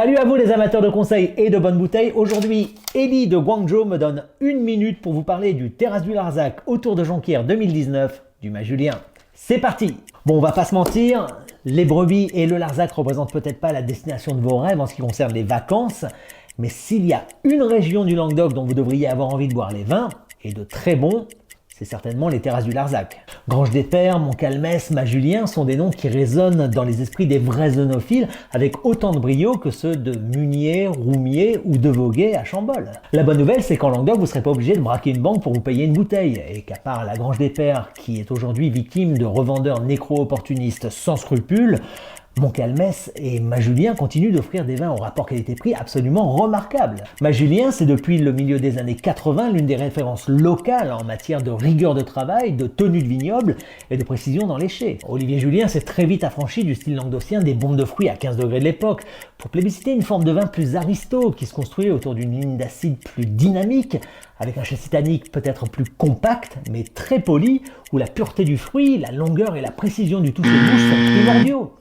Salut à vous les amateurs de conseils et de bonnes bouteilles. Aujourd'hui, Elie de Guangzhou me donne une minute pour vous parler du Terrasse du Larzac autour de Jonquière 2019 du Majulien. C'est parti! Bon, on va pas se mentir, les brebis et le Larzac représentent peut-être pas la destination de vos rêves en ce qui concerne les vacances, mais s'il y a une région du Languedoc dont vous devriez avoir envie de boire les vins, et de très bons, c'est certainement les terrasses du Larzac. Grange des Pères, Montcalmès, Majulien sont des noms qui résonnent dans les esprits des vrais œnophiles avec autant de brio que ceux de Munier, Roumier ou de Voguet à Chambol. La bonne nouvelle, c'est qu'en Languedoc, vous ne serez pas obligé de braquer une banque pour vous payer une bouteille et qu'à part la Grange des Pères qui est aujourd'hui victime de revendeurs nécro-opportunistes sans scrupules, Montcalmès et Majulien continuent d'offrir des vins au rapport qualité-prix absolument remarquables. Majulien, c'est depuis le milieu des années 80 l'une des références locales en matière de rigueur de travail, de tenue de vignoble et de précision dans les chais. Olivier Julien s'est très vite affranchi du style languedocien des bombes de fruits à 15 degrés de l'époque pour plébisciter une forme de vin plus aristo qui se construit autour d'une ligne d'acide plus dynamique avec un châssis tannique peut-être plus compact mais très poli où la pureté du fruit, la longueur et la précision du toucher-bouche sont primordiaux.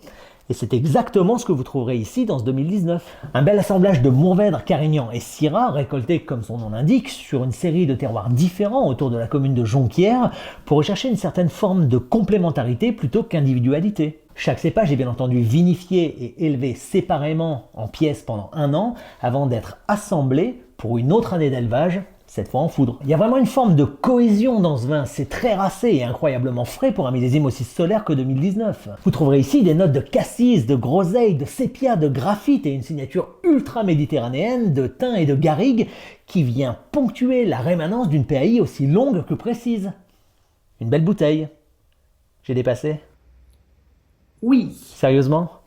Et c'est exactement ce que vous trouverez ici dans ce 2019. Un bel assemblage de Mourvèdre, Carignan et Syrah, récoltés comme son nom l'indique, sur une série de terroirs différents autour de la commune de Jonquière, pour rechercher une certaine forme de complémentarité plutôt qu'individualité. Chaque cépage est bien entendu vinifié et élevé séparément en pièces pendant 1 an, avant d'être assemblé pour une autre année d'élevage, cette fois en foudre. Il y a vraiment une forme de cohésion dans ce vin, c'est très racé et incroyablement frais pour un millésime aussi solaire que 2019. Vous trouverez ici des notes de cassis, de groseille, de sépia, de graphite et une signature ultra méditerranéenne de thym et de garrigue qui vient ponctuer la rémanence d'une PAI aussi longue que précise. Une belle bouteille. J'ai dépassé? Oui. Sérieusement?